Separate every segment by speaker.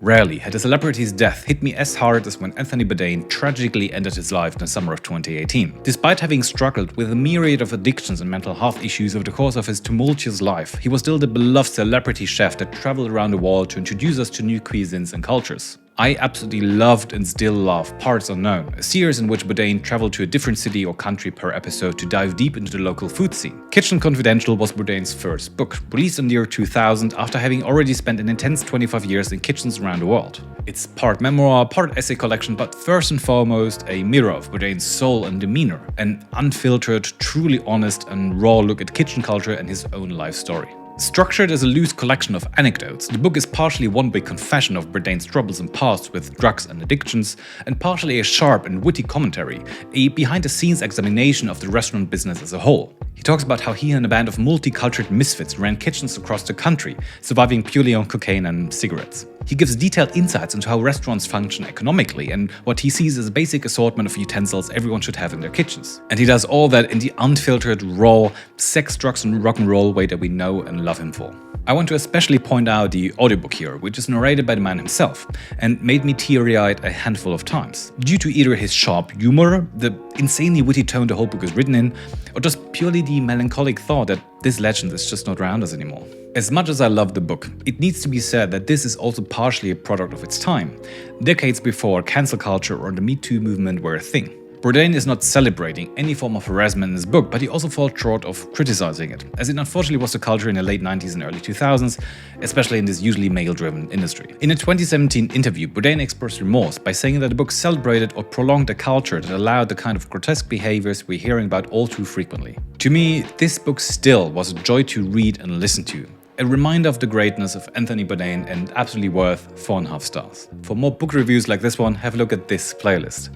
Speaker 1: Rarely had a celebrity's death hit me as hard as when Anthony Bourdain tragically ended his life in the summer of 2018. Despite having struggled with a myriad of addictions and mental health issues over the course of his tumultuous life, he was still the beloved celebrity chef that traveled around the world to introduce us to new cuisines and cultures. I absolutely loved and still love Parts Unknown, a series in which Bourdain traveled to a different city or country per episode to dive deep into the local food scene. Kitchen Confidential was Bourdain's first book, released in the year 2000 after having already spent an intense 25 years in kitchens around the world. It's part memoir, part essay collection, but first and foremost a mirror of Bourdain's soul and demeanour, an unfiltered, truly honest and raw look at kitchen culture and his own life story. Structured as a loose collection of anecdotes, the book is partially one big confession of Bourdain's troubles and past with drugs and addictions, and partially a sharp and witty commentary, a behind-the-scenes examination of the restaurant business as a whole. He talks about how he and a band of multicultural misfits ran kitchens across the country, surviving purely on cocaine and cigarettes. He gives detailed insights into how restaurants function economically and what he sees as a basic assortment of utensils everyone should have in their kitchens. And he does all that in the unfiltered, raw, sex, drugs and rock and roll way that we know and love him for. I want to especially point out the audiobook here, which is narrated by the man himself, and made me teary-eyed a handful of times. Due to either his sharp humor, the insanely witty tone the whole book is written in, or just purely the melancholic thought that this legend is just not around us anymore. As much as I love the book, it needs to be said that this is also partially a product of its time, decades before cancel culture or the Me Too movement were a thing. Bourdain is not celebrating any form of harassment in his book, but he also falls short of criticizing it, as it unfortunately was the culture in the late 90s and early 2000s, especially in this usually male-driven industry. In a 2017 interview, Bourdain expressed remorse by saying that the book celebrated or prolonged a culture that allowed the kind of grotesque behaviors we're hearing about all too frequently. To me, this book still was a joy to read and listen to. A reminder of the greatness of Anthony Bourdain and absolutely worth 4.5 stars. For more book reviews like this one, have a look at this playlist.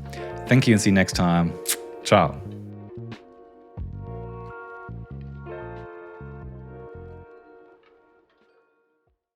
Speaker 1: Thank you and see you next time. Ciao.